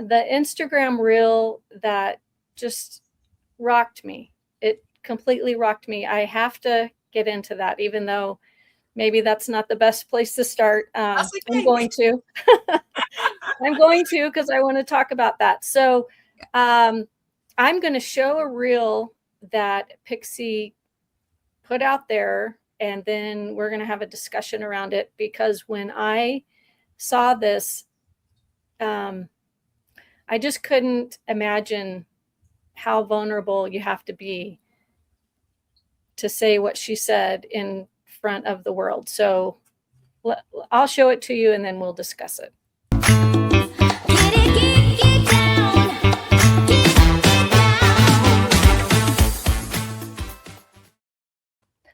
the Instagram reel that just rocked me. It completely rocked me. I have to get into that, even though maybe that's not the best place to start. That's okay. I'm going to. I'm going to, because I want to talk about that. So I'm going to show a reel that Pixii put out there, and then we're going to have a discussion around it, because when I saw this, I just couldn't imagine how vulnerable you have to be to say what she said in front of the world. So I'll show it to you and then we'll discuss it.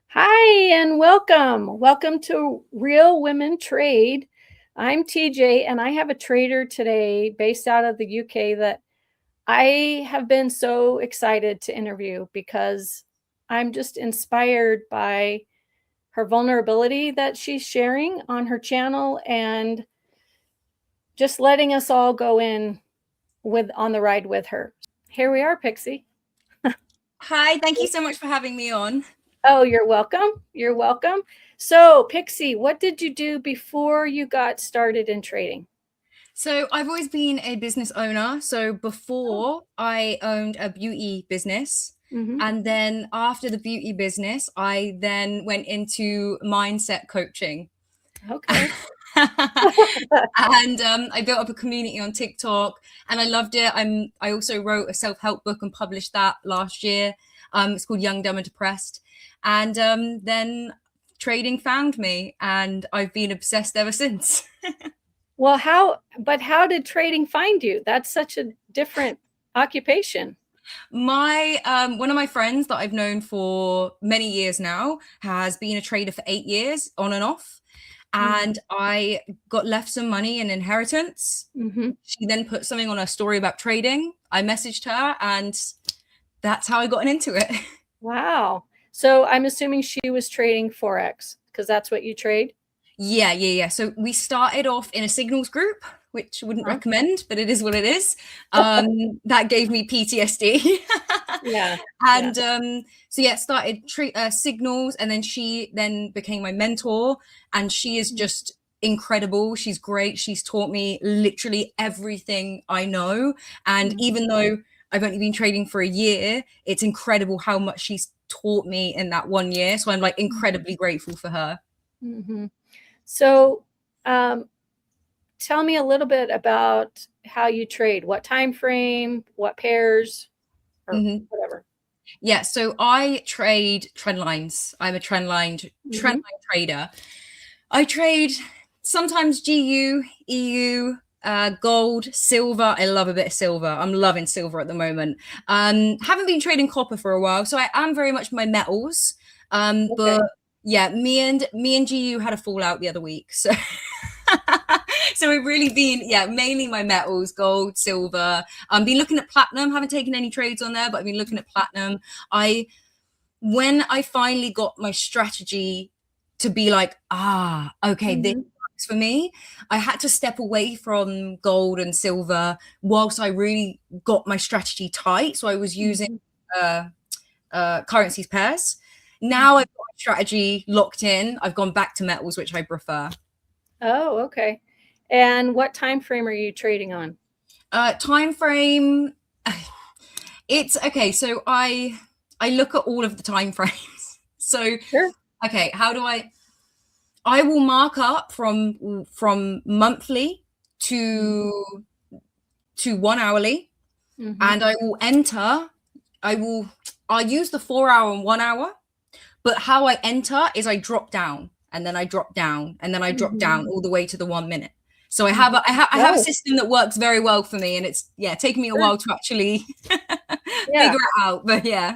Hi, and welcome. Welcome to Real Women Trade. I'm TJ, and I have a trader today based out of the UK that I have been so excited to interview, because I'm just inspired by her vulnerability that she's sharing on her channel, and just letting us all go in on the ride with her. Here we are, Pixii. Hi, thank you so much for having me on. Oh, you're welcome. You're welcome. So, Pixii, what did you do before you got started in trading? So I've always been a business owner. So before I owned a beauty business. Mm-hmm. And then after the beauty business, I then went into mindset coaching. Okay. And I built up a community on TikTok, and I loved it. I also wrote a self-help book and published that last year. It's called Young, Dumb and Depressed. And then trading found me, and I've been obsessed ever since. Well, how did trading find you? That's such a different occupation. My one of my friends that I've known for many years now has been a trader for 8 years on and off. And I got left some money in inheritance. Mm-hmm. She then put something on her story about trading. I messaged her, and that's how I got into it. Wow. So I'm assuming she was trading Forex, because that's what you trade? Yeah. So we started off in a signals group, which I wouldn't recommend, but it is what it is. That gave me PTSD. Yeah. And started signals, and then she then became my mentor, and she is just incredible. She's great. She's taught me literally everything I know. And even though I've only been trading for a year, it's incredible how much she's taught me in that 1 year. So I'm like incredibly grateful for her. Mm-hmm. So tell me a little bit about how you trade. What time frame, what pairs, or whatever. Yeah, so I trade Trendlines. I'm a trendline trader. I trade sometimes GU, EU, gold, silver. I love a bit of silver. I'm loving silver at the moment. Haven't been trading copper for a while, so I am very much my metals. But yeah, me and GU had a fallout the other week, so so we've really been mainly my metals, gold, silver. I've been looking at platinum. Haven't taken any trades on there, but I've been looking at platinum. When I finally got my strategy to be like, okay, this works for me, I had to step away from gold and silver whilst I really got my strategy tight. So I was using currencies pairs. Now I've got my strategy locked in. I've gone back to metals, which I prefer. Oh, okay. And what time frame are you trading on? Time frame, it's okay. So I look at all of the time frames. So okay, how do I will mark up from monthly to 1 hourly, and I will enter. I'll use the 4 hour and 1 hour, but how I enter is I drop down, and then I drop down, and then I drop down all the way to the 1 minute. So I have a system that works very well for me, and it's taking me a while to actually figure it out. But yeah.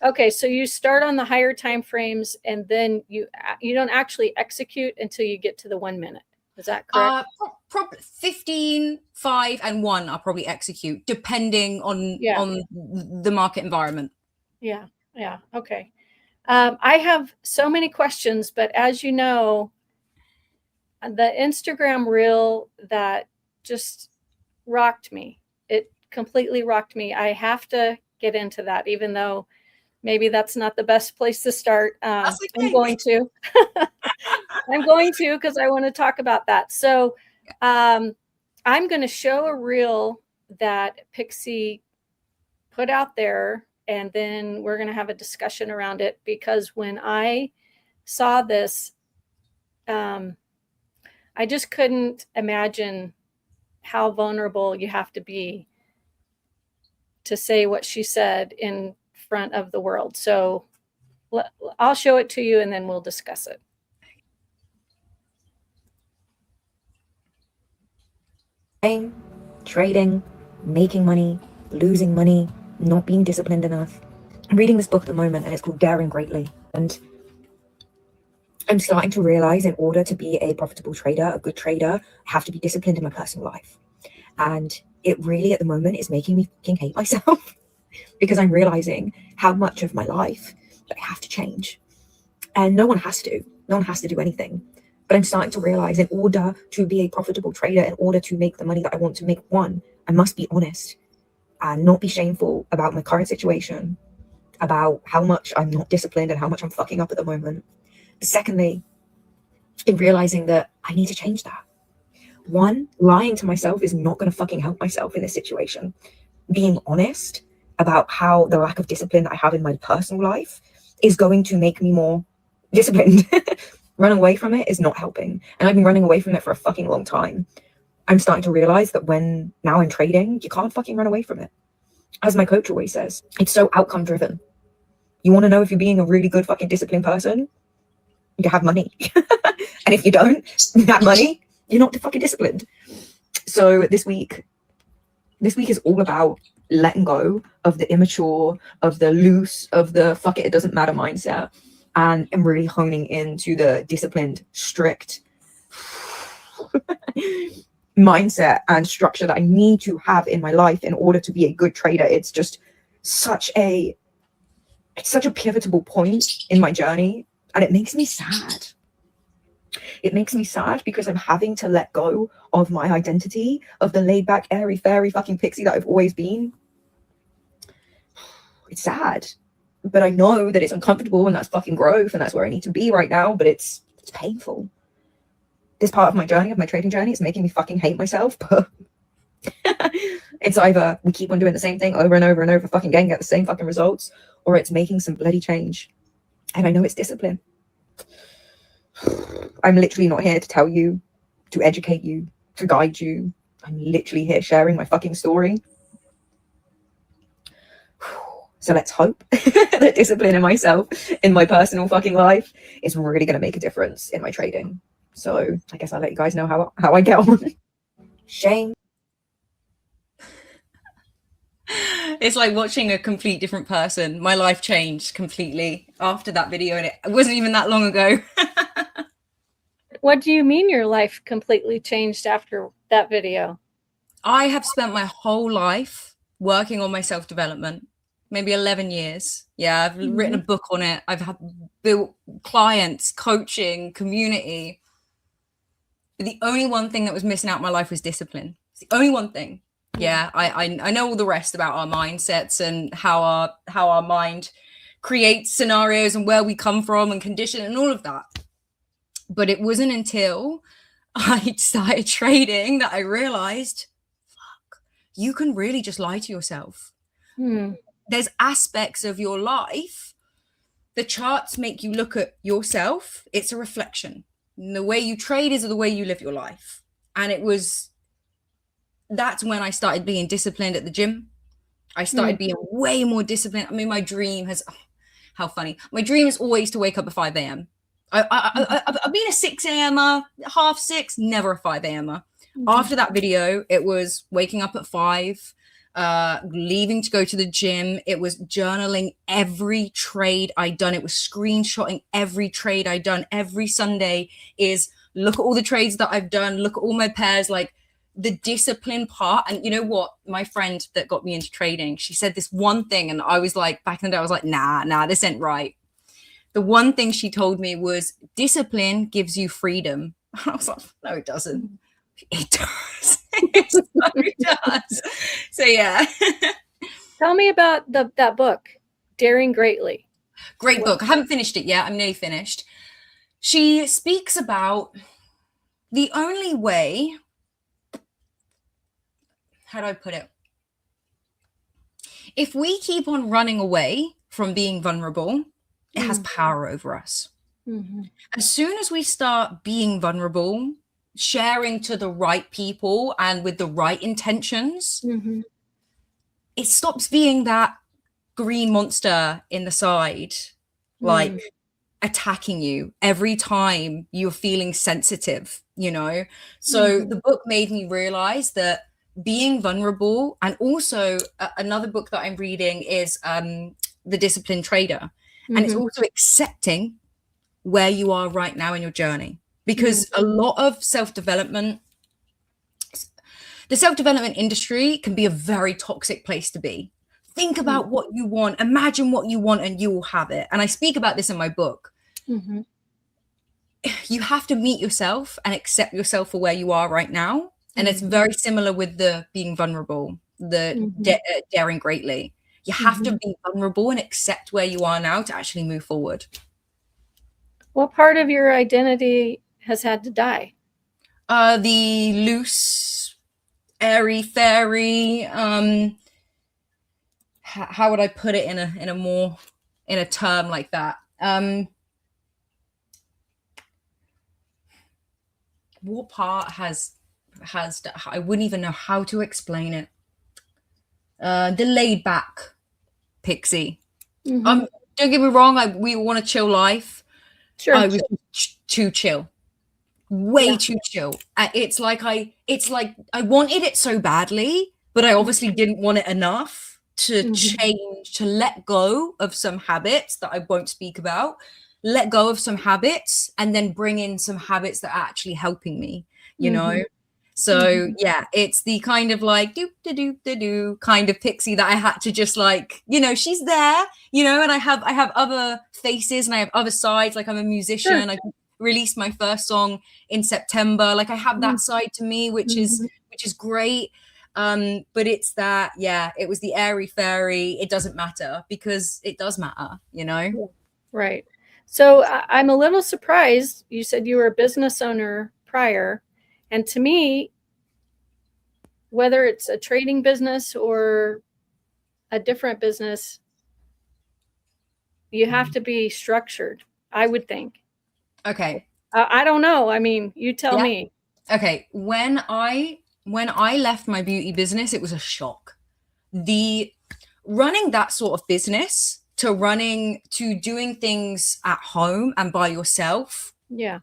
Okay, so you start on the higher time frames, and then you don't actually execute until you get to the 1 minute. Is that correct? Probably 15, 5, and 1. I'll probably execute depending on the market environment. Yeah. Okay. I have so many questions, but as you know, the Instagram reel that just rocked me. completely rocked me. I have to get into that, even though maybe that's not the best place to start. That's okay. I'm going to. I'm going to, because I want to talk about that. So I'm going to show a reel that Pixii put out there, and then we're going to have a discussion around it, because when I saw this, I just couldn't imagine how vulnerable you have to be to say what she said in front of the world. So I'll show it to you and then we'll discuss it. Trading, making money, losing money, not being disciplined enough. I'm reading this book at the moment and it's called Daring Greatly. And I'm starting to realize in order to be a profitable trader, a good trader, I have to be disciplined in my personal life. And it really at the moment is making me fucking hate myself because I'm realizing how much of my life I have to change. And no one has to do anything. But I'm starting to realize in order to be a profitable trader, in order to make the money that I want to make, one, I must be honest and not be shameful about my current situation, about how much I'm not disciplined and how much I'm fucking up at the moment. But secondly, in realizing that I need to change that. One, lying to myself is not going to fucking help myself in this situation. Being honest about how the lack of discipline that I have in my personal life is going to make me more disciplined. Running away from it is not helping. And I've been running away from it for a fucking long time. I'm starting to realize that when now I'm trading, you can't fucking run away from it. As my coach always says, it's so outcome driven. You want to know if you're being a really good fucking disciplined person? You have money. And if you don't have money, you're not fucking disciplined. So this week is all about letting go of the immature, of the loose, of the fuck it doesn't matter mindset, and I'm really honing into the disciplined, strict mindset and structure that I need to have in my life in order to be a good trader. It's just such a pivotal point in my journey, and it makes me sad. It makes me sad because I'm having to let go of my identity, of the laid back, airy, fairy fucking Pixii that I've always been. It's sad, but I know that it's uncomfortable and that's fucking growth and that's where I need to be right now, but it's painful. This part of my journey, of my trading journey, is making me fucking hate myself, but it's either we keep on doing the same thing over and over and over fucking again, get the same fucking results, or it's making some bloody change. And I know it's discipline. I'm literally not here to tell you, to educate you, to guide you. I'm literally here sharing my fucking story. So let's hope that discipline in myself, in my personal fucking life, is really going to make a difference in my trading. So I guess I'll let you guys know how I get on. Shame. It's like watching a complete different person. My life changed completely after that video, and it wasn't even that long ago. What do you mean your life completely changed after that video? I have spent my whole life working on my self-development, maybe 11 years. Yeah, I've written a book on it. I've built clients, coaching, community. But the only one thing that was missing out of my life was discipline. It's the only one thing. Yeah, I know all the rest about our mindsets and how our mind creates scenarios and where we come from and condition and all of that. But it wasn't until I started trading that I realized, fuck, you can really just lie to yourself. There's aspects of your life. The charts make you look at yourself. It's a reflection. And the way you trade is the way you live your life. And that's when I started being disciplined at the gym. I started being way more disciplined. I mean, my dream how funny. My dream is always to wake up at 5 a.m. I've been a 6 a.m.er, half 6, never a 5 a.m.er. After that video, it was waking up at 5, leaving to go to the gym. It was journaling every trade I'd done. It was screenshotting every trade I'd done. Every Sunday is look at all the trades that I've done, look at all my pairs, like the discipline part. And you know what? My friend that got me into trading, she said this one thing, and I was like, back in the day, I was like, nah, this ain't right. The one thing she told me was discipline gives you freedom. I was like, no, it doesn't. It does. It so does. So So yeah. Tell me about that book, Daring Greatly. Great book. I haven't finished it yet. I'm nearly finished. She speaks about the only way, how do I put it? If we keep on running away from being vulnerable, it has power over us. As soon as we start being vulnerable, sharing to the right people and with the right intentions, it stops being that green monster in the side, like attacking you every time you're feeling sensitive, you know? So the book made me realize that being vulnerable, and also another book that I'm reading is The Disciplined Trader. And it's also accepting where you are right now in your journey, because a lot of the self-development industry can be a very toxic place to be. Think about what you want, imagine what you want, and you will have it. And I speak about this in my book. You have to meet yourself and accept yourself for where you are right now. And it's very similar with the being vulnerable, the daring greatly. You have to be vulnerable and accept where you are now to actually move forward. What part of your identity has had to die? The loose, airy fairy, how would I put it in a term like that? What part has I wouldn't even know how to explain it. The laid back Pixie. Don't get me wrong, we want a chill life. Sure. I was too chill. Way too chill. It's like I wanted it so badly, but I obviously didn't want it enough to change, to let go of some habits that I won't speak about, let go of some habits, and then bring in some habits that are actually helping me, you know? So yeah, it's the kind of like do kind of Pixie that I had to just like, you know, she's there, you know, and I have other faces and I have other sides. Like I'm a musician. I released my first song in September. Like I have that side to me, which is great. But it's that, yeah, it was the airy fairy. It doesn't matter, because it does matter, you know? Right. So I'm a little surprised. You said you were a business owner prior. And to me, whether it's a trading business or a different business, you have to be structured, I would think. Okay. I don't know. I mean, you tell me. Okay. When I left my beauty business, it was a shock. The running that sort of business to doing things at home and by yourself. Yeah.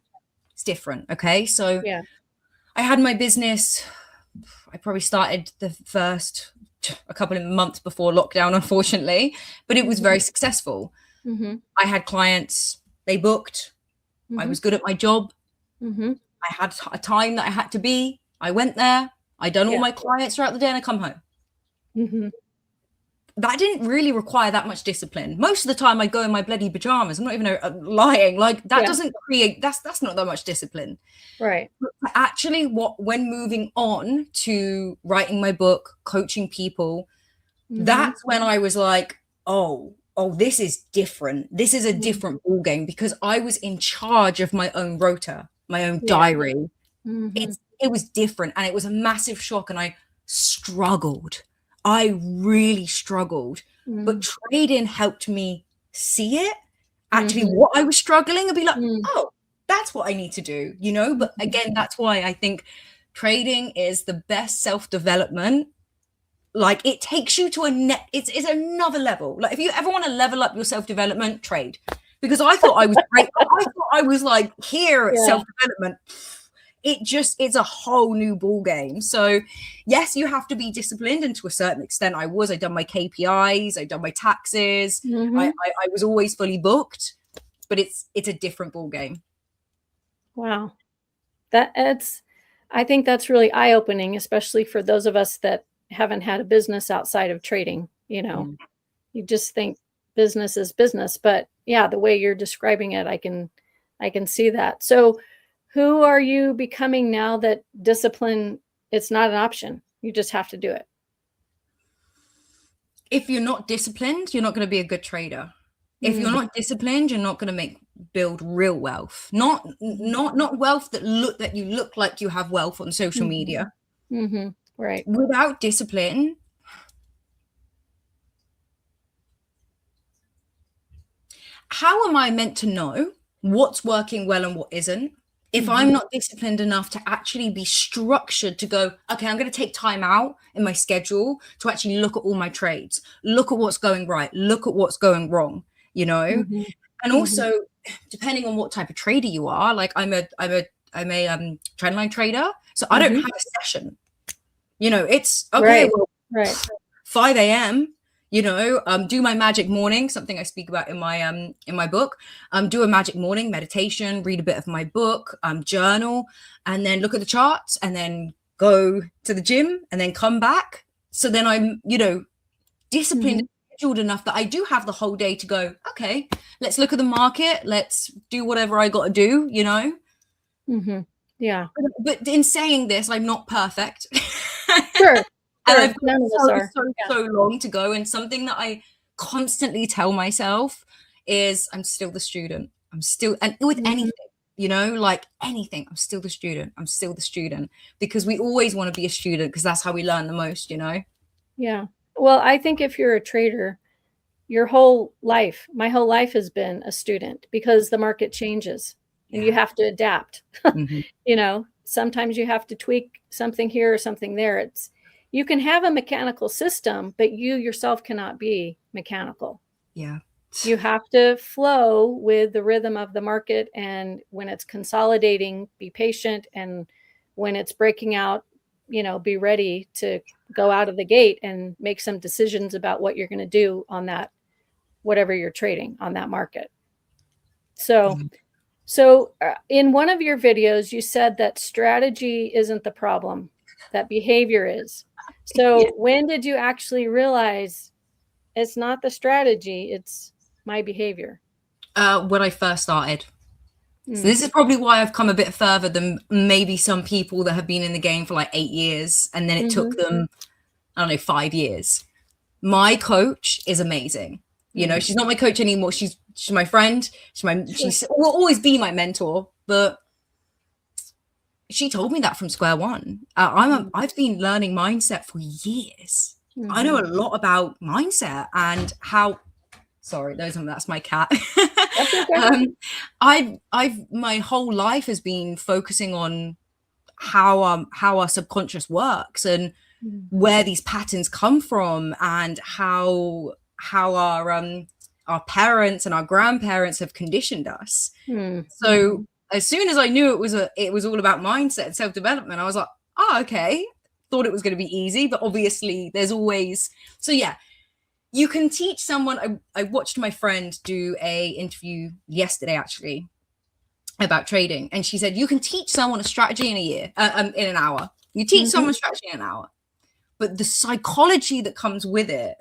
It's different. Okay. So yeah. I had my business. I probably started a couple of months before lockdown, unfortunately, but it was very successful. I had clients, they booked. I was good at my job. I had a time that I had to be. I went there. I done all my clients throughout the day and I come home. That didn't really require that much discipline. Most of the time I go in my bloody pajamas. I'm not even lying. Like that doesn't create, that's not that much discipline. Right. But actually when moving on to writing my book, coaching people, that's when I was like, oh, this is different. This is a different ball game, because I was in charge of my own rota, my own diary. It was different, and it was a massive shock, and I struggled. I really struggled, but trading helped me see it, actually what I was struggling, and be like, oh, that's what I need to do, you know? But again, that's why I think trading is the best self-development. Like it takes you to it's another level. Like if you ever want to level up your self-development, trade. Because I thought I was great. I thought I was like here at self-development. It's a whole new ball game. So yes, you have to be disciplined, and to a certain extent I'd done my KPIs, I'd done my taxes. I was always fully booked, but it's a different ball game. Wow. I think that's really eye-opening, especially for those of us that haven't had a business outside of trading. You know, you just think business is business, but yeah, the way you're describing it, I can see that. So who are you becoming now that discipline, it's not an option? You just have to do it. if you're not disciplined, you're not going to be a good trader. If you're not disciplined, you're not going to build real wealth. Not wealth that you look like you have wealth on social media. Right. Without discipline, how am I meant to know what's working well and what isn't if I'm not disciplined enough to actually be structured to go, okay, I'm going to take time out in my schedule to actually look at all my trades, look at what's going right, look at what's going wrong, you know? And also, depending on what type of trader you are, like I'm a trendline trader, so I don't have a session. You know, it's okay. Right. 5 a.m. You know, do my magic morning, something I speak about in my book. Do a magic morning meditation, read a bit of my book, journal, and then look at the charts, and then go to the gym, and then come back. So then I'm, you know, disciplined, scheduled enough that I do have the whole day to go, okay, let's look at the market, let's do whatever I got to do, you know. Yeah. But in saying this, I'm not perfect. Sure. And I've got so long to go. And something that I constantly tell myself is I'm still the student. I'm still, and with anything, you know, like anything, I'm still the student. I'm still the student, because we always want to be a student, because that's how we learn the most, you know? Yeah. Well, I think if you're a trader, your whole life, my whole life has been a student, because the market changes and you have to adapt. You know, sometimes you have to tweak something here or something there. You can have a mechanical system, but you yourself cannot be mechanical. Yeah. You have to flow with the rhythm of the market. And when it's consolidating, be patient. And when it's breaking out, you know, be ready to go out of the gate and make some decisions about what you're going to do on that, whatever you're trading on that market. So in one of your videos, you said that strategy isn't the problem, that behavior is. So when did you actually realize it's not the strategy, it's my behavior? When I first started. So this is probably why I've come a bit further than maybe some people that have been in the game for like 8 years, and then it took them, I don't know, 5 years. My coach is amazing. You know, she's not my coach anymore. She's my friend. She will always be my mentor, but she told me that from square one. I've been learning mindset for years. I know a lot about mindset and how. Sorry, that's my cat. I've my whole life has been focusing on how our subconscious works, and where these patterns come from, and how our parents and our grandparents have conditioned us. So as soon as I knew it was all about mindset and self-development, I was like, oh, okay. Thought it was going to be easy, but obviously there's always, so yeah, you can teach someone. I watched my friend do a interview yesterday, actually, about trading. And she said, you can teach someone a strategy in a year, in an hour. You teach someone strategy in an hour, but the psychology that comes with it,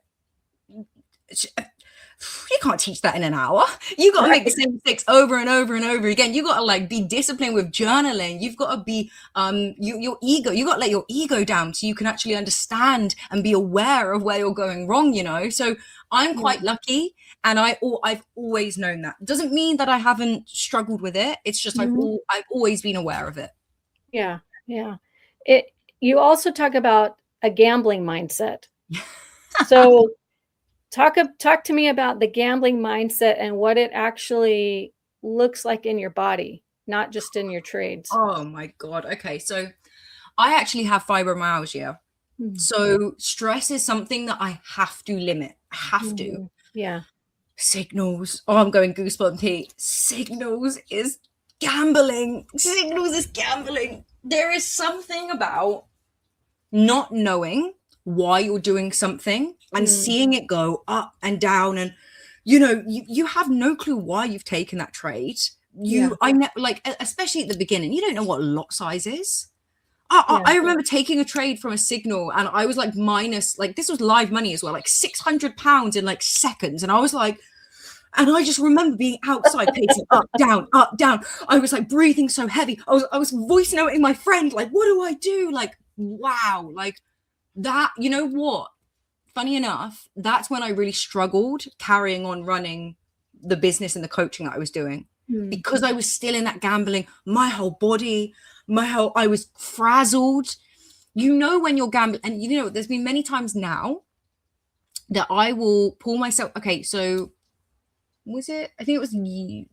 you can't teach that in an hour. You got to make the same mistakes over and over and over again. You got to like be disciplined with journaling. You've got to be your ego. You got to let your ego down so you can actually understand and be aware of where you're going wrong, you know. So I'm quite lucky, and I've always known that. It doesn't mean that I haven't struggled with it. It's just I've always been aware of it. Yeah. You also talk about a gambling mindset. So talk to me about the gambling mindset and what it actually looks like in your body, not just in your trades. Oh my God. Okay. So I actually have fibromyalgia. So stress is something that I have to limit. I have to. Yeah. Signals. Oh, I'm going goosebumpy. Signals is gambling. Signals is gambling. There is something about not knowing why you're doing something and seeing it go up and down, and you know you have no clue why you've taken that trade. I know, like, especially at the beginning, you don't know what lot size is. I remember taking a trade from a signal, and I was like minus, like, this was live money as well, like £600 in like seconds, and I was like, and I just remember being outside pacing up, down, up, down. I was like breathing so heavy. I was voice noting my friend, like, what do I do? Like, wow, like that, you know what? funny enough, that's when I really struggled carrying on running the business and the coaching that I was doing, because I was still in that gambling. My whole body, I was frazzled. You know, when you're gambling, and you know, there's been many times now that I will pull myself. Okay, so I think it was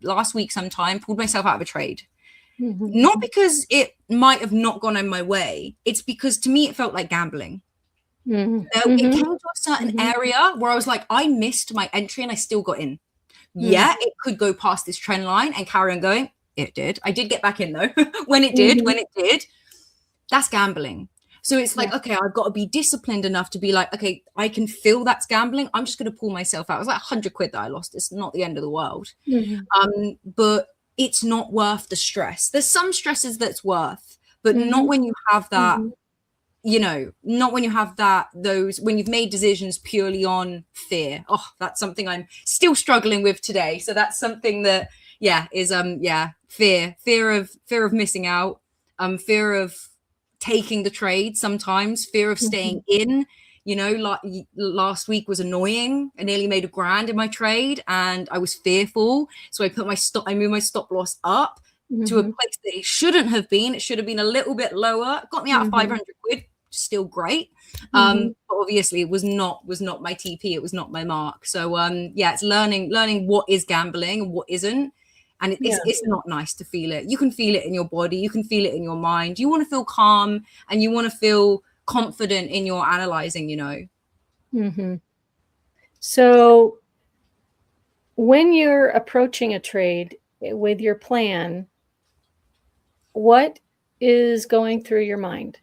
last week sometime, pulled myself out of a trade. Not because it might have not gone in my way. It's because to me, it felt like gambling. It came to a certain area where I was like, I missed my entry and I still got in. Yeah, it could go past this trend line and carry on going. It did. I did get back in though. when it did, that's gambling. So it's like, okay, I've got to be disciplined enough to be like, okay, I can feel that's gambling. I'm just going to pull myself out. It was like 100 quid that I lost. It's not the end of the world. But it's not worth the stress. There's some stresses that's worth, but not when you have that, you know, not when you have that, when you've made decisions purely on fear. Oh, that's something I'm still struggling with today. So that's something that, is, fear of missing out, fear of taking the trade sometimes, fear of staying in. You know, like last week was annoying. I nearly made $1,000 in my trade and I was fearful. So I moved my stop loss up to a place that it shouldn't have been. It should have been a little bit lower. It got me out of 500 quid, still great. But obviously it was not my TP. It was not my mark. So it's learning what is gambling and what isn't. And it's not nice to feel it. You can feel it in your body. You can feel it in your mind. You want to feel calm and you want to feel confident in your analyzing, you know. So when you're approaching a trade with your plan, what is going through your mind?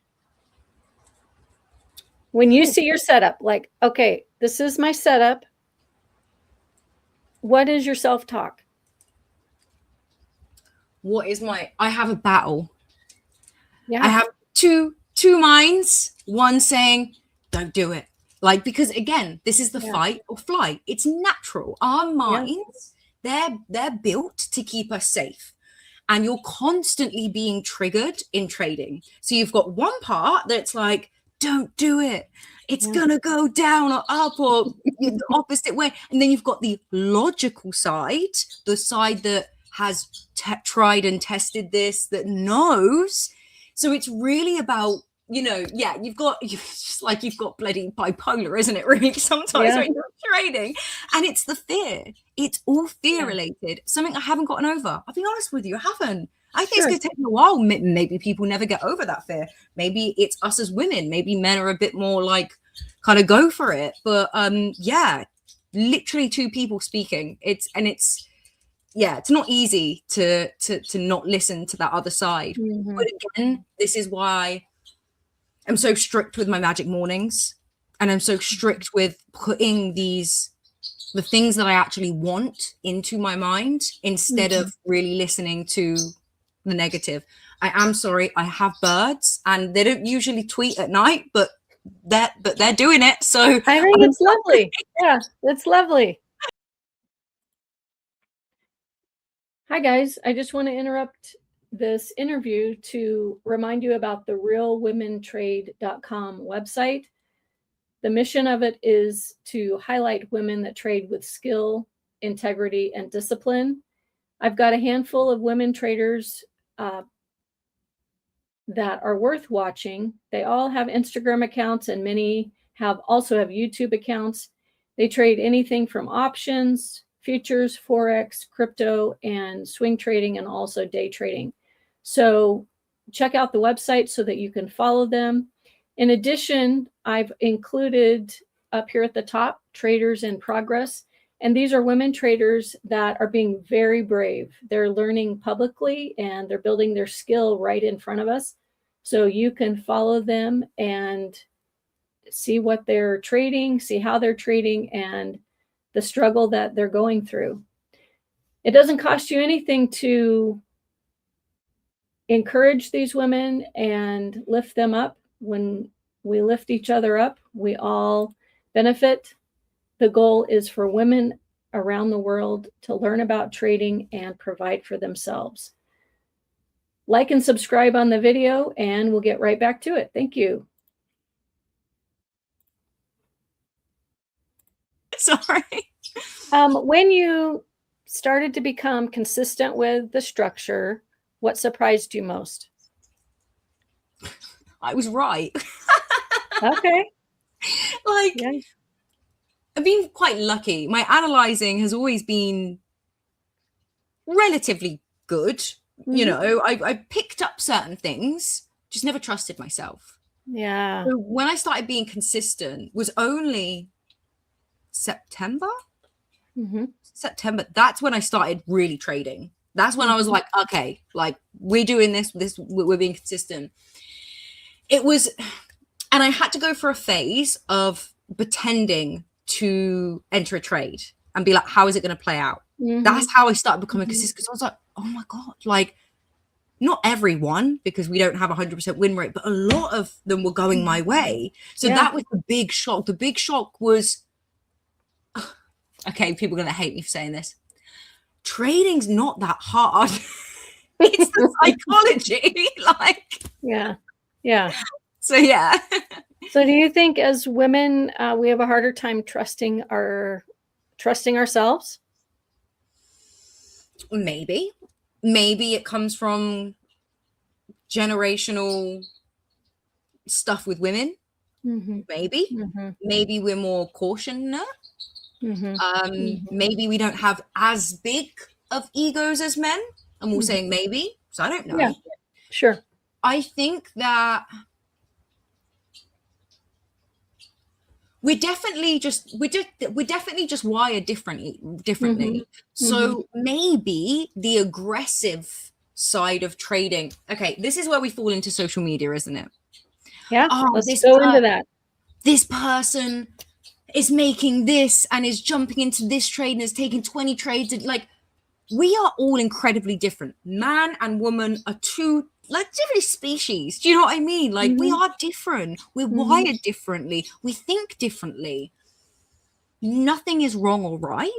When you see your setup, like, okay, this is my setup. What is your self-talk? I have a battle. Yeah. I have two minds, one saying, don't do it. Like, because again, this is the fight or flight. It's natural. Our minds, they're built to keep us safe. And you're constantly being triggered in trading. So you've got one part that's like, don't do it. It's going to go down or up or the opposite way. And then you've got the logical side, the side that has tried and tested this, that knows. So it's really about, you know, you've got bloody bipolar, isn't it? Really, sometimes when you're trading, and it's the fear. It's all fear related. Something I haven't gotten over. I'll be honest with you, I haven't. I think it's going to take me a while. Maybe people never get over that fear. Maybe it's us as women. Maybe men are a bit more like kind of go for it. But literally two people speaking. It's not easy to not listen to that other side. But again, this is why I'm so strict with my magic mornings, and I'm so strict with putting the things that I actually want into my mind instead of really listening to the negative. I am sorry, I have birds and they don't usually tweet at night, but they're doing it. So I think it's lovely. Yeah, it's lovely. Hi guys, I just want to interrupt this interview to remind you about the realwomentrade.com website. The mission of it is to highlight women that trade with skill, integrity, and discipline. I've got a handful of women traders that are worth watching. They all have Instagram accounts and many also have YouTube accounts. They trade anything from options, futures, Forex, crypto, and swing trading, and also day trading. So check out the website so that you can follow them. In addition, I've included up here at the top, Traders in Progress. And these are women traders that are being very brave. They're learning publicly and they're building their skill right in front of us. So you can follow them and see what they're trading, see how they're trading, and the struggle that they're going through. It doesn't cost you anything to encourage these women and lift them up. When we lift each other up, we all benefit. The goal is for women around the world to learn about trading and provide for themselves. Like and subscribe on the video, and we'll get right back to it. Thank you. Sorry. When you started to become consistent with the structure, what surprised you most? I was right. Okay. Like, Yeah. I've been quite lucky. My analyzing has always been relatively good. You know, I picked up certain things, just never trusted myself. Yeah. So when I started being consistent was only September. September. That's when I started really trading. That's when I was like, okay, like we're doing this, we're being consistent. It was, and I had to go for a phase of pretending to enter a trade and be like, how is it going to play out? That's how I started becoming consistent, because I was like, oh my God, like not everyone, because we don't have 100% win rate, but a lot of them were going my way. So that was the big shock. The big shock was, okay, people are going to hate me for saying this. Trading's not that hard. It's the psychology. Like, yeah. So yeah. So do you think as women, we have a harder time trusting ourselves? Maybe it comes from generational stuff with women. Maybe we're more cautionate. Maybe we don't have as big of egos as men, and we're saying maybe. So I don't know. Yeah, sure. I think that we're definitely just wired differently. So maybe the aggressive side of trading. Okay, this is where we fall into social media, isn't it? Yeah, let's go into that. This person is making this and is jumping into this trade and is taking 20 trades. And like, we are all incredibly different. Man and woman are two like different species. Do you know what I mean? Like, we are different. We're wired differently. We think differently. Nothing is wrong or right.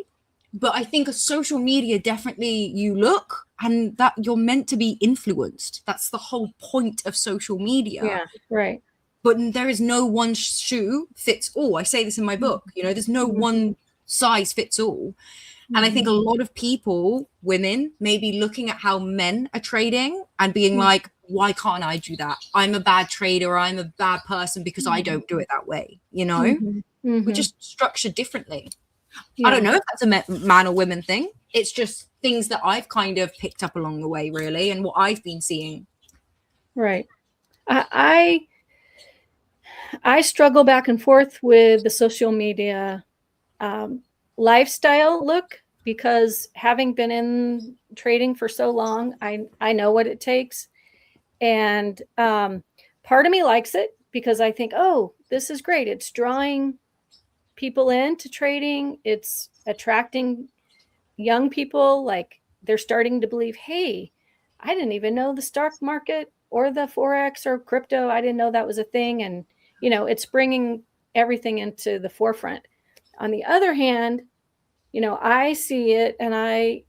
But I think social media, definitely you look and that you're meant to be influenced. That's the whole point of social media. Yeah, right. But there is no one shoe fits all. I say this in my book, you know, there's no one size fits all. And I think a lot of people, women, may be looking at how men are trading and being like, why can't I do that? I'm a bad trader. I'm a bad person because I don't do it that way. You know, we're just structured differently. I don't know if that's a man or women thing. It's just things that I've kind of picked up along the way, really, and what I've been seeing. Right. I struggle back and forth with the social media lifestyle look, because having been in trading for so long, I know what it takes. And part of me likes it because I think, oh, this is great. It's drawing people into trading. It's attracting young people. Like, they're starting to believe, hey, I didn't even know the stock market or the Forex or crypto. I didn't know that was a thing. And, you know, it's bringing everything into the forefront. On the other hand, you know, I see it and I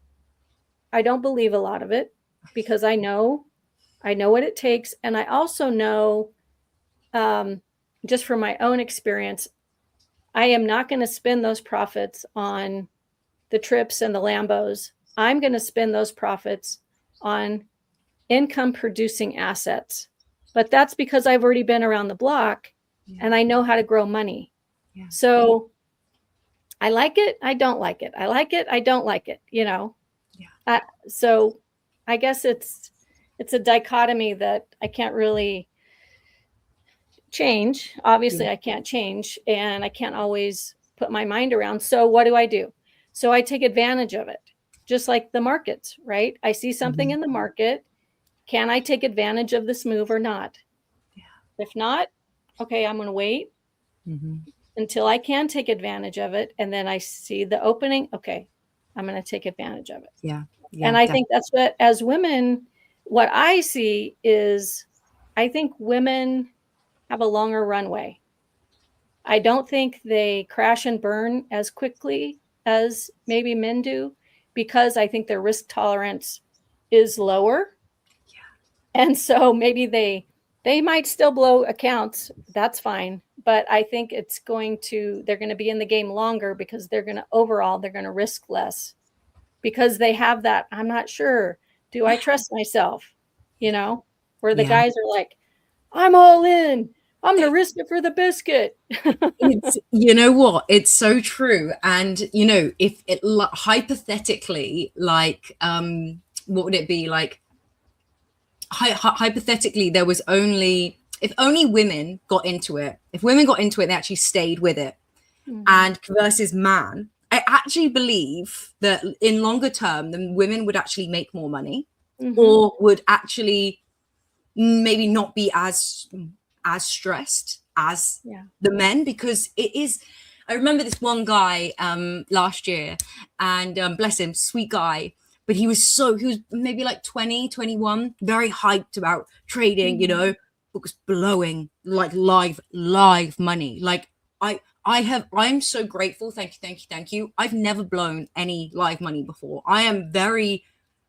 don't believe a lot of it, because I know what it takes. And I also know, just from my own experience, I am not going to spend those profits on the trips and the Lambos. I'm going to spend those profits on income producing assets. But that's because I've already been around the block and I know how to grow money. So I like it. I don't like it. I like it. I don't like it, you know? So I guess it's a dichotomy that I can't really change. Obviously I can't change, and I can't always put my mind around. So what do? So I take advantage of it, just like the markets, right? I see something in the market. Can I take advantage of this move or not? If not, okay, I'm going to wait until I can take advantage of it. And then I see the opening. Okay, I'm going to take advantage of it. And I think that's what, as women, what I see is, I think women have a longer runway. I don't think they crash and burn as quickly as maybe men do, because I think their risk tolerance is lower. And so maybe they might still blow accounts. That's fine. but I think they're going to be in the game longer because they're going to risk less because they have that, I'm not sure, do I trust myself? Where the guys are like, I'm all in. I'm going to risk it for the biscuit. You know what? It's so true. And, if it hypothetically, like, what would it be like? Hypothetically, there was if only women got into it, they actually stayed with it. And versus man, I actually believe that in longer term, the women would actually make more money or would actually maybe not be as stressed as the men, because I remember this one guy last year, and bless him, sweet guy, but he was maybe like 20, 21, very hyped about trading, but was blowing like live money. Like I'm so grateful. Thank you. I've never blown any live money before. I am very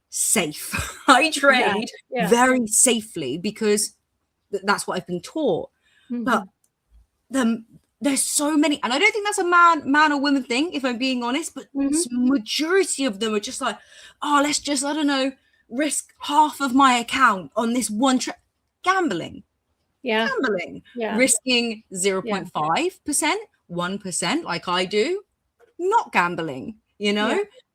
safe. I trade very safely because that's what I've been taught. But there's so many, and I don't think that's a man or woman thing, if I'm being honest, but majority of them are just like, oh, let's just, I don't know, risk half of my account on this one gambling. Risking 0.5%, 1% like I do, not gambling.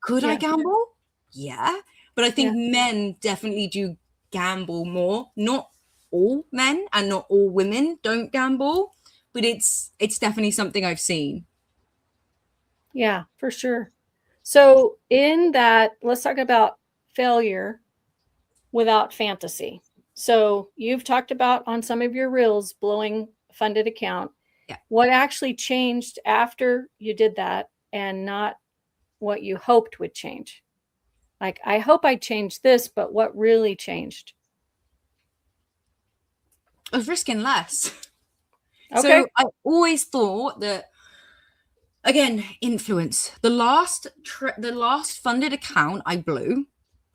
Could I gamble? Yeah, but I think men definitely do gamble more. Not all men and not all women don't gamble, but it's definitely something I've seen. Yeah, for sure. So in that, let's talk about failure without fantasy. So you've talked about on some of your reels blowing funded account. Yeah. What actually changed after you did that and not what you hoped would change? Like, I hope I changed this, but what really changed? I was risking less. Okay. So I always thought that, again, influence. The last funded account I blew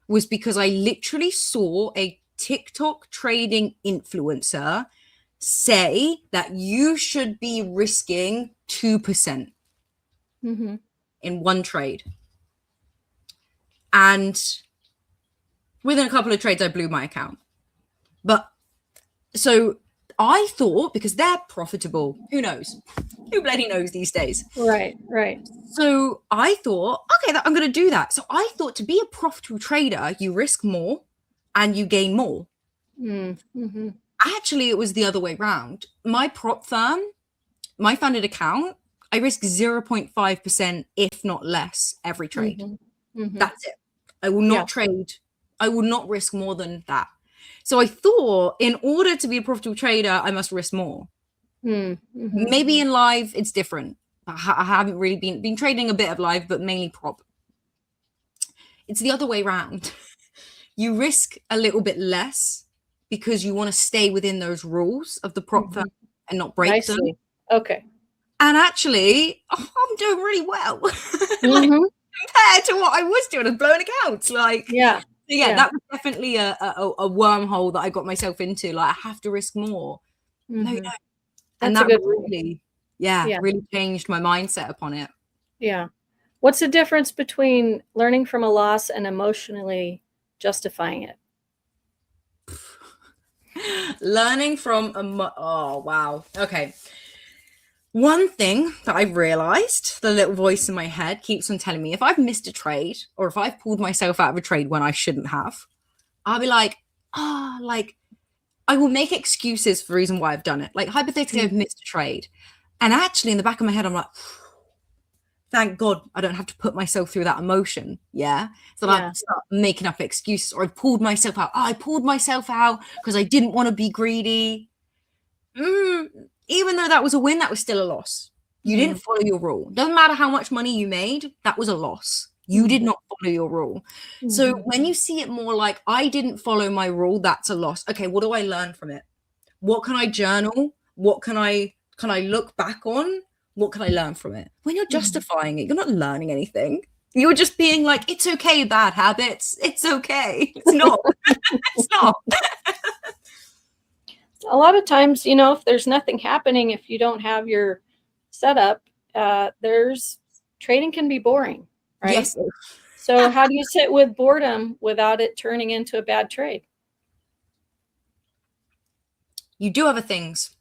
was because I literally saw a TikTok trading influencer say that you should be risking 2% in one trade. And within a couple of trades, I blew my account. But so I thought, because they're profitable, who knows? Who bloody knows these days? Right. So I thought, okay, I'm going to do that. So I thought, to be a profitable trader, you risk more and you gain more. Actually, it was the other way around. My prop firm, my funded account, I risk 0.5%, if not less, every trade. That's it. I will not trade. I will not risk more than that. So I thought, in order to be a profitable trader, I must risk more. Maybe in live, it's different. I haven't really been trading a bit of live, but mainly prop. It's the other way around. You risk a little bit less because you want to stay within those rules of the prop firm and not break them. Okay. And actually, I'm doing really well. Compared to what I was doing, I was blowing accounts. That was definitely a wormhole that I got myself into. Like, I have to risk more. No. And that really, really changed my mindset upon it. Yeah. What's the difference between learning from a loss and emotionally justifying it? Learning from oh, wow. Okay. One thing that I've realized, the little voice in my head keeps on telling me, if I've missed a trade or if I've pulled myself out of a trade when I shouldn't have, I'll be like, I will make excuses for the reason why I've done it. Like, hypothetically, I've missed a trade. And actually, in the back of my head, I'm like, thank God I don't have to put myself through that emotion. Yeah. So I start making up excuses, or I pulled myself out. I pulled myself out because I didn't want to be greedy. Even though that was a win, that was still a loss. You didn't follow your rule. Doesn't matter how much money you made, that was a loss. You did not follow your rule. So when you see it more like, I didn't follow my rule, that's a loss. Okay, what do I learn from it? What can I journal? What can I look back on? What can I learn from it? When you're justifying it, you're not learning anything. You're just being like, it's okay, bad habits. It's okay. It's not. It's not. a lot of times, you know, if there's nothing happening, if you don't have your setup, there's trading can be boring, right? Yes. So how do you sit with boredom without it turning into a bad trade? You do other things.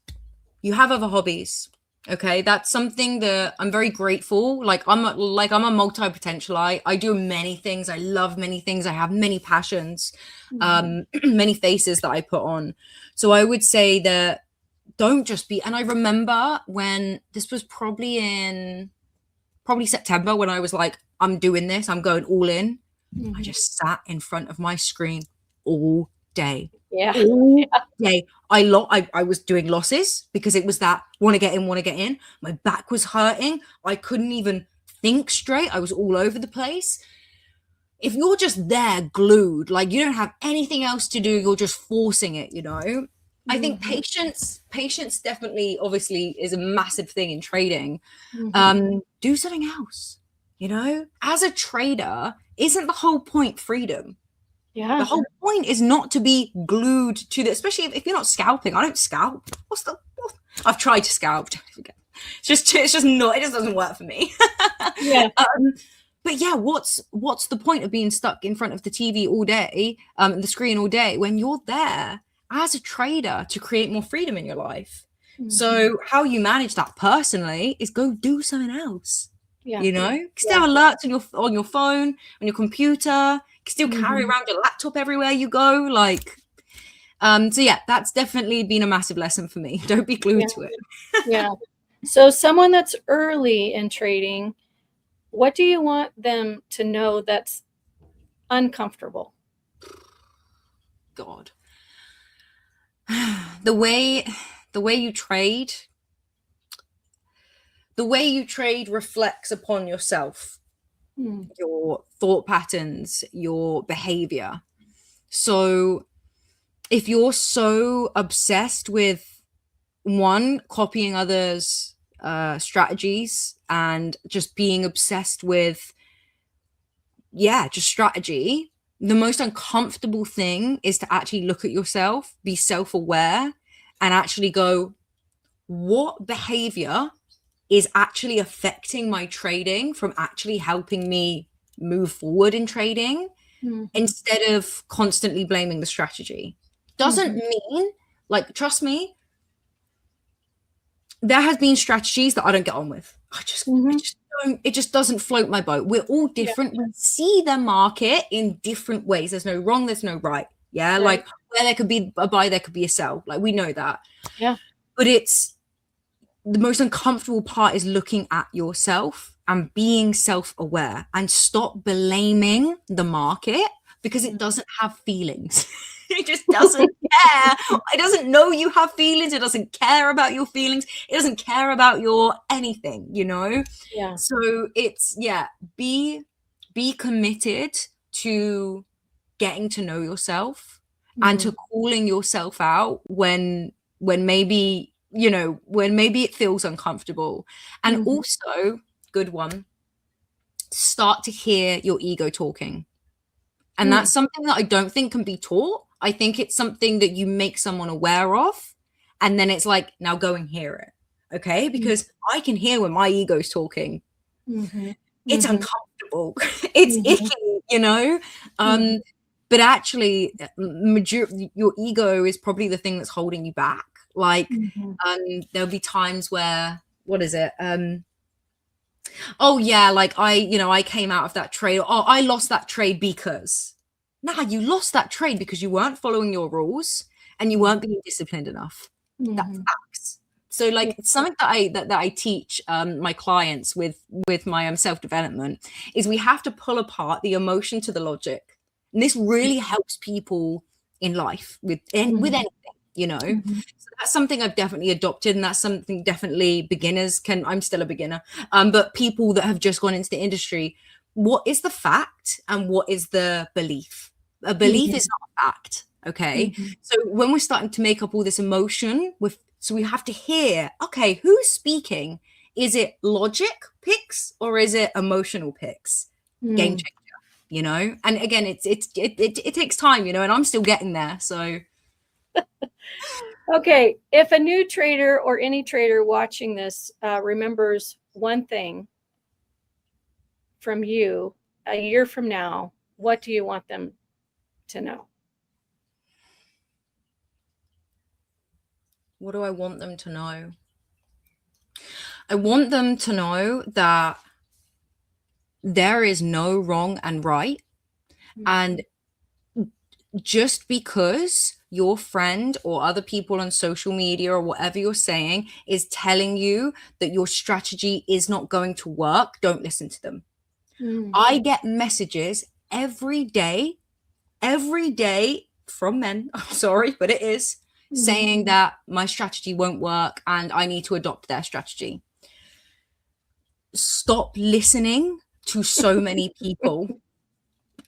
You have other hobbies. Okay, that's something that I'm very grateful. I'm a multi-potentialite. I do many things. I love many things. I have many passions, many faces that I put on. So I would say that don't just be. And I remember when this was probably September, when I was like, I'm doing this. I'm going all in. I just sat in front of my screen all day. Yeah. All day. I was doing losses because it was that want to get in. My back was hurting. I couldn't even think straight. I was all over the place. If you're just there glued, like you don't have anything else to do, you're just forcing it, you know. I think patience definitely obviously is a massive thing in trading. Do something else, you know. As a trader, isn't the whole point freedom? Yeah. The whole point is not to be glued to the, especially if you're not scalping. I don't scalp. I've tried to scalp. It's just not, it just doesn't work for me. Yeah. But yeah, what's the point of being stuck in front of the TV all day, the screen all day, when you're there as a trader to create more freedom in your life? So how you manage that personally is go do something else. Yeah. You know, still alerts on your phone, on your computer. Still carry around your laptop everywhere you go. So yeah, that's definitely been a massive lesson for me. Don't be glued to it. Yeah. So someone that's early in trading, what do you want them to know that's uncomfortable? God. The way you trade reflects upon yourself. Your thought patterns, your behavior. So if you're so obsessed with copying others' strategies and just being obsessed with just strategy, the most uncomfortable thing is to actually look at yourself, be self-aware, and actually go, what behavior is actually affecting my trading from actually helping me move forward in trading, instead of constantly blaming the strategy. Doesn't mean, like, trust me, there has been strategies that I don't get on with. I just don't, it just doesn't float my boat. We're all different. We see the market in different ways. There's no wrong, there's no right. Yeah. Right. Like where there could be a buy, there could be a sell. Like we know that. Yeah. But it's the most uncomfortable part is looking at yourself and being self-aware and stop blaming the market because it doesn't have feelings. It just doesn't care. It doesn't know you have feelings. It doesn't care about your feelings. It doesn't care about your anything, you know? Yeah. So it's, be committed to getting to know yourself and to calling yourself out when maybe, you know, when maybe it feels uncomfortable. And also, good one, start to hear your ego talking. And that's something that I don't think can be taught. I think it's something that you make someone aware of. And then it's like, now go and hear it. Okay. Because I can hear when my ego's talking. It's uncomfortable. It's icky, you know? But actually, your ego is probably the thing that's holding you back. Like, there'll be times where, what is it? Oh yeah, like I came out of that trade. Oh, I lost that trade because. Nah, you lost that trade because you weren't following your rules and you weren't being disciplined enough. That's facts. So like it's something that I teach my clients with my self-development is we have to pull apart the emotion to the logic. And this really helps people in life with anything, you know. So that's something I've definitely adopted, and that's something definitely beginners can. I'm still a beginner, but people that have just gone into the industry, what is the fact and what is the belief? A belief is not a fact, okay? So when we're starting to make up all this emotion, so we have to hear, okay, who's speaking? Is it logic picks or is it emotional picks? Game changer. You know, and again, it takes time, you know, and I'm still getting there. So, Okay, if a new trader or any trader watching this remembers one thing from you a year from now, what do you want them to know? What do I want them to know? I want them to know that there is no wrong and right. And just because your friend or other people on social media or whatever you're saying is telling you that your strategy is not going to work, don't listen to them. I get messages every day from men, I'm sorry, but it is, saying that my strategy won't work and I need to adopt their strategy. Stop listening to so many people.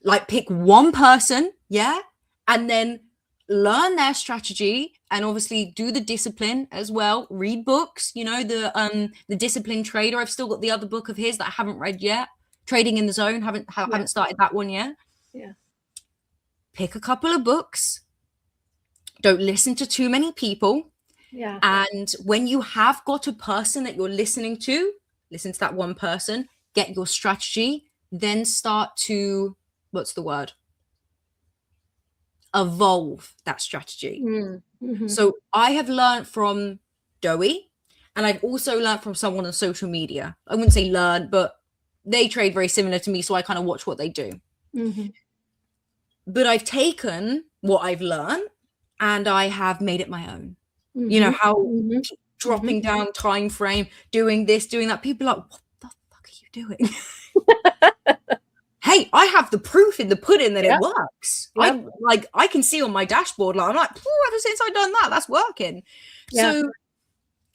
Like, pick one person, yeah, and then learn their strategy, and obviously do the discipline as well. Read books, you know, the Disciplined Trader. I've still got the other book of his that I haven't read yet. Trading in the Zone. Haven't started that one yet. Yeah. Pick a couple of books. Don't listen to too many people. Yeah. And when you have got a person that you're listening to, listen to that one person, get your strategy, then start to, what's the word? Evolve that strategy. So I have learned from Doey, and I've also learned from someone on social media. I wouldn't say learn, but they trade very similar to me, so I kind of watch what they do. But I've taken what I've learned and I have made it my own. You know, how dropping down time frame, doing this, doing that. People are like, what the fuck are you doing? Hey, I have the proof in the pudding that it works. I can see on my dashboard, like, I'm like, ever since I've done that, that's working. So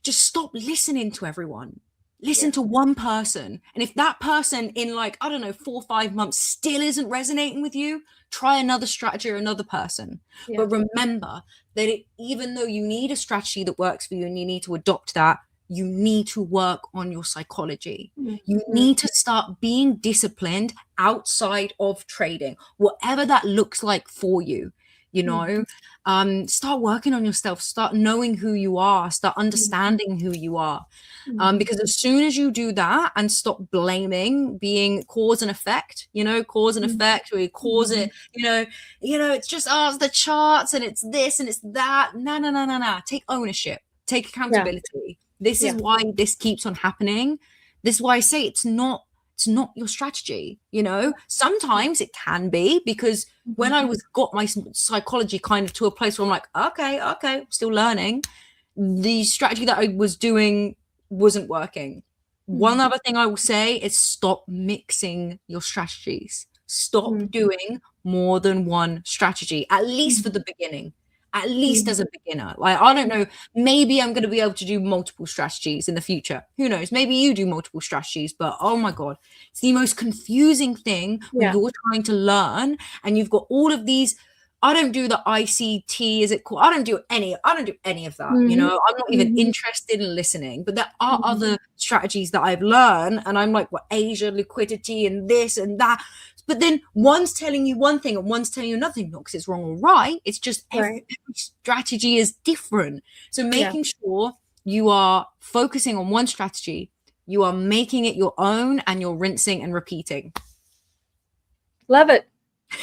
just stop listening to everyone. Listen to one person. And if that person in, like, I don't know, 4 or 5 months still isn't resonating with you, try another strategy or another person. But remember that even though you need a strategy that works for you and you need to adopt that, you need to work on your psychology. You need to start being disciplined outside of trading, whatever that looks like for you. You know, start working on yourself, start knowing who you are, start understanding who you are. Because as soon as you do that and stop blaming, being cause and effect, you know, cause and effect, where you cause it, you know, it's just, it's the charts and it's this and it's that. No. Take ownership, take accountability. This is why this keeps on happening. This is why I say it's not your strategy. You know, sometimes it can be, because when I got my psychology kind of to a place where I'm like, okay, still learning, the strategy that I was doing wasn't working. One other thing I will say is stop mixing your strategies. Stop doing more than one strategy, at least for the beginning. At least as a beginner. Like, I don't know, maybe I'm going to be able to do multiple strategies in the future. Who knows? Maybe you do multiple strategies, but oh my God, it's the most confusing thing when you're trying to learn and you've got all of these. I don't do the ICT, is it called? I don't do any of that. You know, I'm not even interested in listening, but there are other strategies that I've learned, and I'm like, what, Asia, liquidity, and this and that. But then one's telling you one thing and one's telling you another thing, not because it's wrong or right. It's just every strategy is different. So making sure you are focusing on one strategy, you are making it your own, and you're rinsing and repeating. Love it.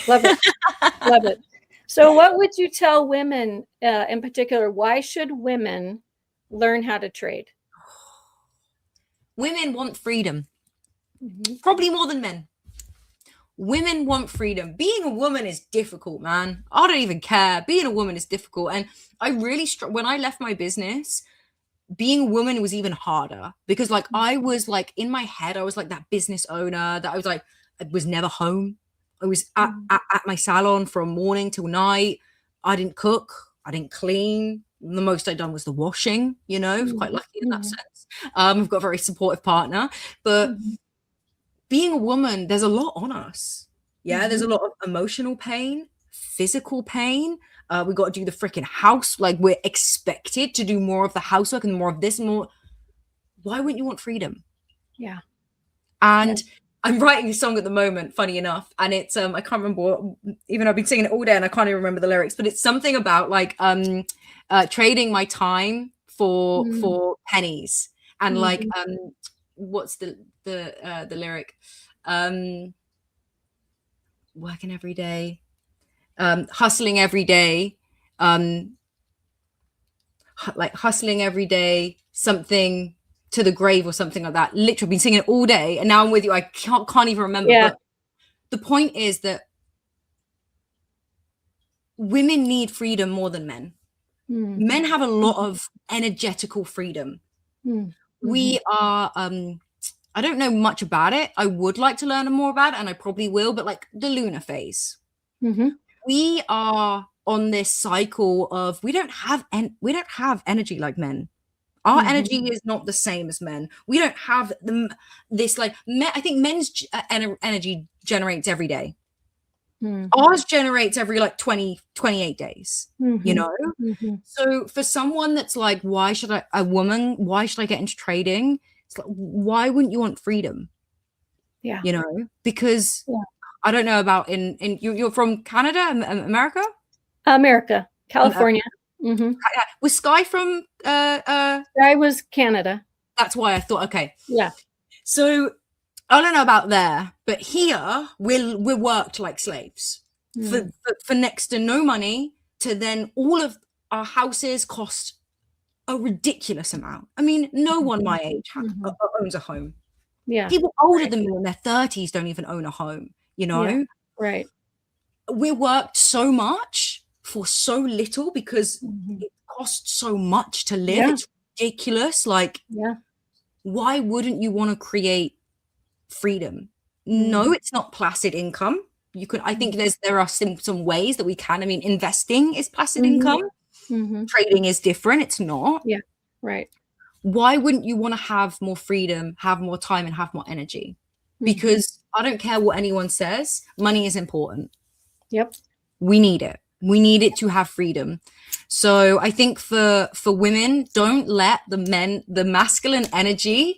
Love it. So what would you tell women in particular? Why should women learn how to trade? Women want freedom. Probably more than men. Women want freedom. Being a woman is difficult, man. I don't even care. Being a woman is difficult. And I really, when I left my business, being a woman was even harder, because like I was like, in my head, I was like that business owner that I was never home. I was at my salon from morning till night. I didn't cook. I didn't clean. The most I'd done was the washing, you know. I was quite lucky in that sense. We've got a very supportive partner, but being a woman, there's a lot on us. Yeah, there's a lot of emotional pain, physical pain. We got to do the freaking house. Like, we're expected to do more of the housework and more of this and more. Why wouldn't you want freedom? Yeah. And I'm writing a song at the moment, funny enough, and it's I can't remember even I've been singing it all day and I can't even remember the lyrics, but it's something about like trading my time for pennies, and like what's the lyric, working every day, hustling every day, like hustling every day, something to the grave or something like that. Literally been singing it all day, and now I'm with you. I can't even remember. Yeah. But the point is that women need freedom more than men. Men have a lot of energetical freedom. We are I don't know much about it. I would like to learn more about it, and I probably will, but like the lunar phase. We are on this cycle of we don't have energy like men. Our energy is not the same as men. We don't have this like I think men's energy generates every day. Ours generates every like 28 days, you know? So for someone that's like, why should I get into trading? It's like, why wouldn't you want freedom? Yeah. You know, because I don't know about you're from Canada, America? America, California. Was Sky from I was Canada. That's why I thought, okay. Yeah. So I don't know about there, but here we're worked like slaves for next to no money, to then all of our houses cost a ridiculous amount. I mean, no one my age owns a home. Yeah. People older than me in their 30s don't even own a home, you know? Yeah. Right. We're worked so much for so little because it costs so much to live. It's ridiculous. Like, why wouldn't you want to create freedom? No, it's not passive income. You could, I think there are some ways that we can. I mean, investing is passive income. Trading is different. It's not. Yeah. Right. Why wouldn't you want to have more freedom, have more time, and have more energy? Because I don't care what anyone says, money is important. Yep. We need it. We need it to have freedom. So I think for women, don't let the masculine energy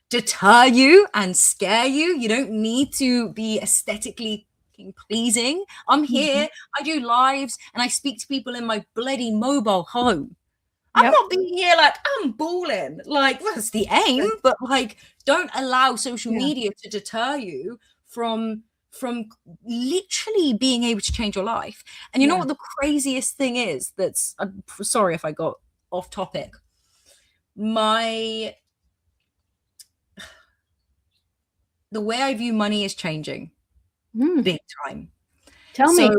deter you and scare you. You don't need to be aesthetically pleasing. I'm here, I do lives, and I speak to people in my bloody mobile home. I'm not being here like I'm balling. Like, that's the aim, but like, don't allow social media to deter you from literally being able to change your life. And you know what the craziest thing is? That's sorry if I got off topic. The way I view money is changing big time. Tell me.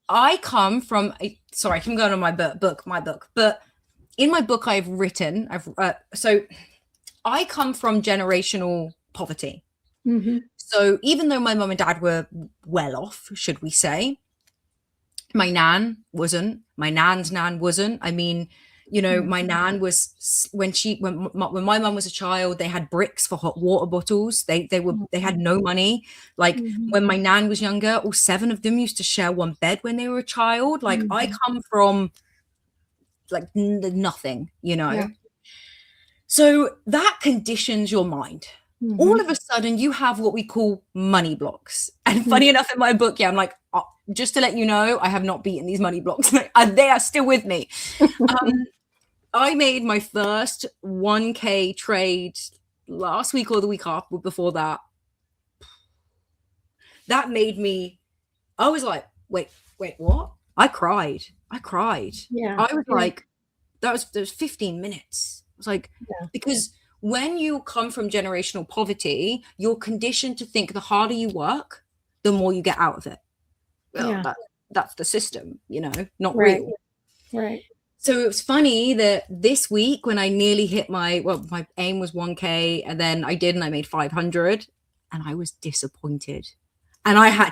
I come from sorry, I can go on my book, but in my book I've written, so I come from generational poverty. So even though my mum and dad were well off, should we say, my nan wasn't, my nan's nan wasn't. I mean, you know, my nan was, when my mum was a child, they had bricks for hot water bottles. They had no money. Like when my nan was younger, all 7 of them used to share one bed when they were a child. Like I come from like nothing, you know. Yeah. So that conditions your mind. All of a sudden you have what we call money blocks. And funny enough, in my book, I'm like, oh, just to let you know, I have not beaten these money blocks. And they are still with me. I made my first 1K trade last week or the week after, before that. That made me, I was like, wait, what? I cried. Yeah. I was like, that was 15 minutes. I was like, because when you come from generational poverty, you're conditioned to think the harder you work, the more you get out of it. Well, that's the system, you know, not real. Right. So it was funny that this week when I nearly hit my aim was 1K, and then I did, and I made 500, and I was disappointed. And I had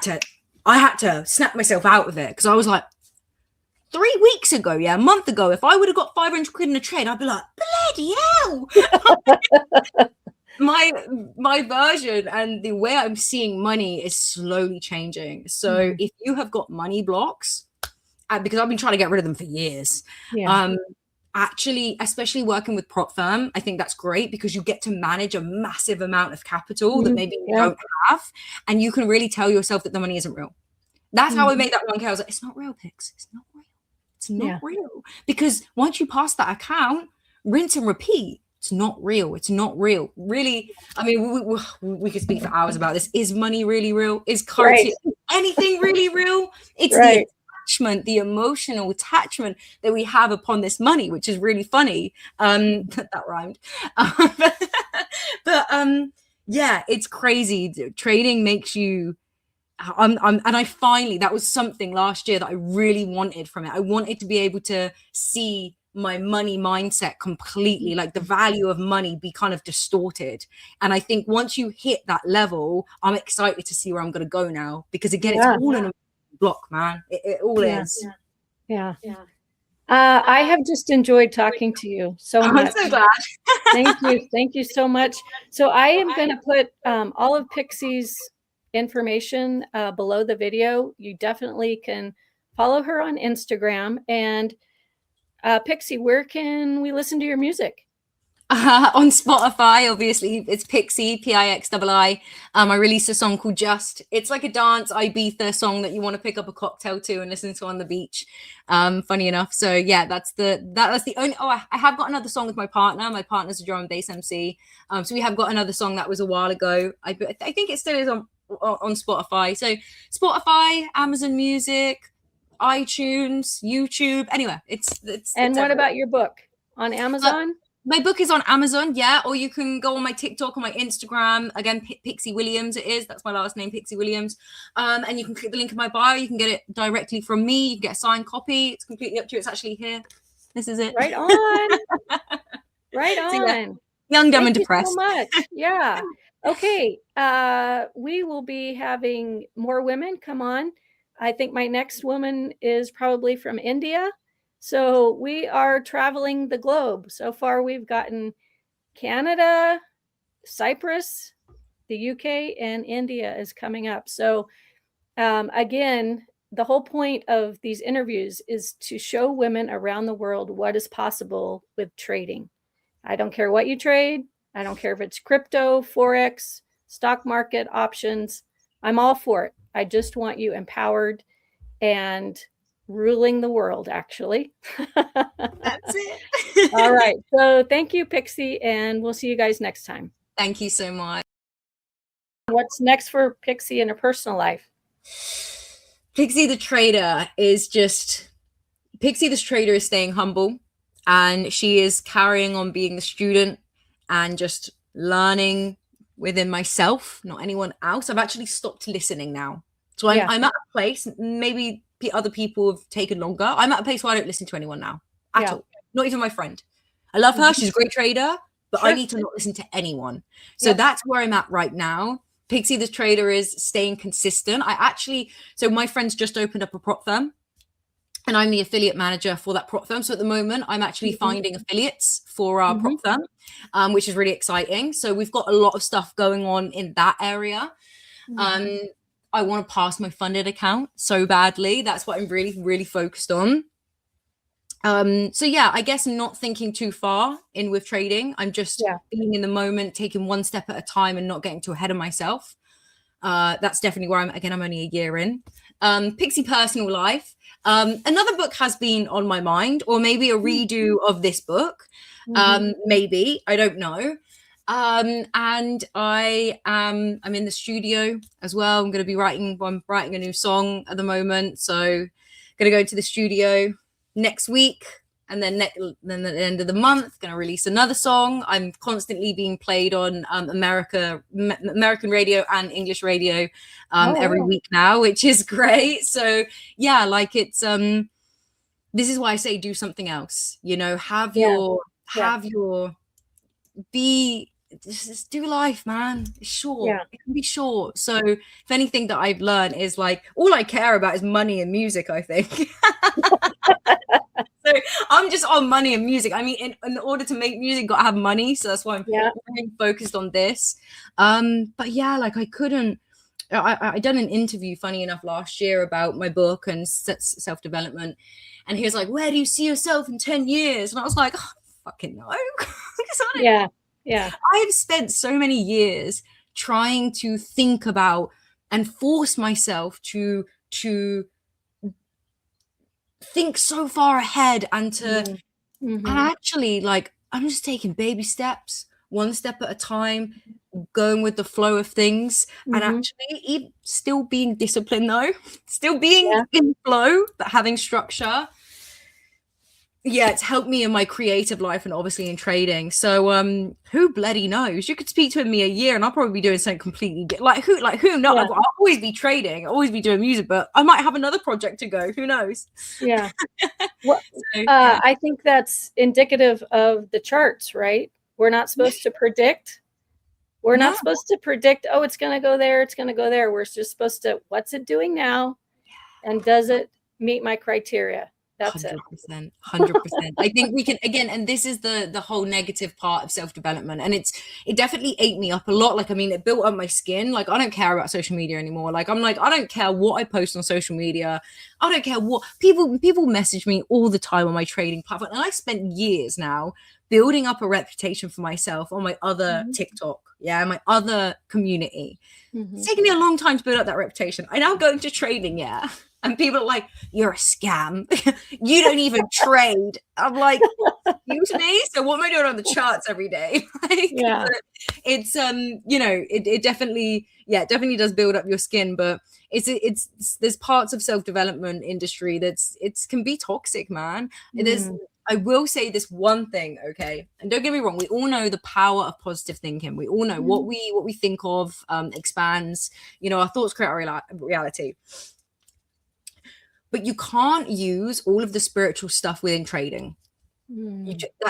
to snap myself out of it, because I was like, 3 weeks ago, a month ago, if I would have got 500 quid in a trade, I'd be like, bloody hell. my version and the way I'm seeing money is slowly changing. So if you have got money blocks, because I've been trying to get rid of them for years, actually, especially working with prop firm, I think that's great because you get to manage a massive amount of capital that maybe you don't have, and you can really tell yourself that the money isn't real. That's how I made that 1K. I was like, it's not real, Pix. It's not real. It's not real. Because once you pass that account, rinse and repeat. It's not real. It's not real. Really, I mean, we could speak for hours about this. Is money really real? Is currency, anything really real? It's the attachment, the emotional attachment that we have upon this money, which is really funny. That rhymed. Yeah, it's crazy. Trading makes you, and I finally, that was something last year that I really wanted from it. I wanted to be able to see my money mindset completely, like the value of money be kind of distorted. And I think once you hit that level, I'm excited to see where I'm going to go now, because again, it's all in a block, man. It all is. I have just enjoyed talking to you so much. I'm so glad. Thank you so much. So I am going to put all of Pixie's information below the video. You definitely can follow her on Instagram. And Pixie, where can we listen to your music? On Spotify, obviously, it's Pixie, Pixii. I released a song called Just. It's like a dance Ibiza song that you want to pick up a cocktail to and listen to on the beach. Funny enough. So yeah, that's the only. Oh, I have got another song with my partner. My partner's a drum and bass MC. So we have got another song that was a while ago. I think it still is on Spotify. So Spotify, Amazon Music, iTunes, YouTube. Anyway, it's. And what about your book on Amazon? My book is on Amazon, yeah, or you can go on my TikTok or my Instagram. Again, Pixie Williams, it is. That's my last name, Pixie Williams. And you can click the link in my bio. You can get it directly from me. You can get a signed copy. It's completely up to you. It's actually here. This is it. Right on. Right on. So, yeah. Young, dumb, and depressed. Thank you so much. Yeah. Okay. We will be having more women come on. I think my next woman is probably from India. So we are traveling the globe. So far, we've gotten Canada, Cyprus, the UK, and India is coming up. So again, the whole point of these interviews is to show women around the world what is possible with trading. I don't care what you trade. I don't care if it's crypto, Forex, stock market, options. I'm all for it. I just want you empowered and ruling the world, actually. That's it. All right. So thank you, Pixie, and we'll see you guys next time. Thank you so much. What's next for Pixie in her personal life? Pixie the Trader is staying humble, and she is carrying on being a student and just learning within myself, not anyone else. I've actually stopped listening now. So I'm at a place, maybe other people have taken longer. I'm at a place where I don't listen to anyone now at all. Not even my friend. I love her. She's a great trader, but I need to not listen to anyone. So that's where I'm at right now. Pixie the Trader is staying consistent. So my friend's just opened up a prop firm, and I'm the affiliate manager for that prop firm. So at the moment, I'm actually finding affiliates for our prop firm, which is really exciting. So we've got a lot of stuff going on in that area. I want to pass my funded account so badly. That's what I'm really, really focused on. So yeah, I guess not thinking too far in with trading. I'm just being in the moment, taking one step at a time and not getting too ahead of myself. That's definitely where I'm only a year in. Pixie personal life. Another book has been on my mind, or maybe a redo of this book. Maybe, I don't know. And I'm in the studio as well. I'm writing a new song at the moment. So gonna go to the studio next week, and then at the end of the month, gonna release another song. I'm constantly being played on American radio and English radio every week now, which is great. So yeah, like it's this is why I say do something else. You know, just do life, man. It's short. It can be short. So if anything that I've learned is like all I care about is money and music, I think. So I'm just on money and music. I mean, in order to make music, got to have money. So that's why I'm really focused on this. But yeah, like I couldn't I done an interview, funny enough, last year about my book and self-development. And he was like, where do you see yourself in 10 years? And I was like, oh, fucking no. Yeah. Yeah. I've spent so many years trying to think about and force myself to think so far ahead and to and actually, like, I'm just taking baby steps, one step at a time, going with the flow of things, and actually still being disciplined though, still being in flow, but having structure. Yeah, it's helped me in my creative life and obviously in trading. So who bloody knows? You could speak to me a year and I'll probably be doing something completely like who knows? Yeah. I'll always be trading, I'll always be doing music, but I might have another project to go. Who knows? Yeah. Well, I think that's indicative of the charts, right? We're not supposed to predict. We're not supposed to predict, oh, it's going to go there, it's going to go there. We're just supposed to, what's it doing now? And does it meet my criteria? That's 100%, 100%. I think we can, again, and this is the whole negative part of self-development, and it definitely ate me up a lot. Like, I mean, it built up my skin. Like, I don't care about social media anymore. Like, I'm like, I don't care what I post on social media. I don't care what people message me all the time on my trading platform, and I spent years now building up a reputation for myself on my other TikTok, my other community. It's taken me a long time to build up that reputation. I now go into trading, and people are like, you're a scam. You don't even trade. I'm like, excuse me? So what am I doing on the charts every day? Like, it's, it definitely does build up your skin, but it's there's parts of self-development industry can be toxic, man. I will say this one thing, okay? And don't get me wrong, we all know the power of positive thinking. We all know what we think of expands, our thoughts create our reality. But you can't use all of the spiritual stuff within trading.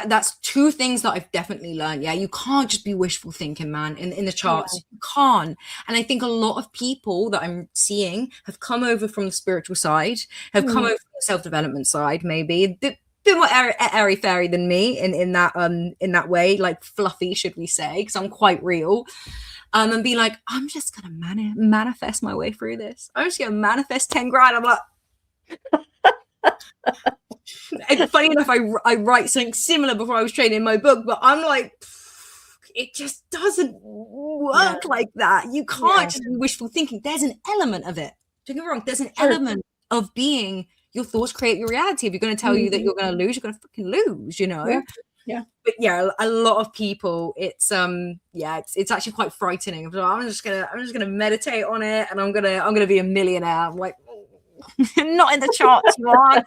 That's two things that I've definitely learned. You can't just be wishful thinking, man, in the charts. You can't. And I think a lot of people that I'm seeing have come over from the spiritual side, have come over from the self-development side, maybe a bit more airy fairy than me in that way, like fluffy, should we say, because I'm quite real. And be like, I'm just gonna manifest my way through this. I'm just gonna manifest 10 grand. I'm like, and funny enough, I write something similar before I was trading in my book, but I'm like, it just doesn't work like that. You can't just be wishful thinking. There's an element of it. Don't get me wrong. There's an element of being your thoughts create your reality. If you're going to tell you that you're going to lose, you're going to fucking lose, But a lot of people, it's actually quite frightening. I'm just gonna meditate on it, and I'm gonna be a millionaire. I'm like, not in the charts, man.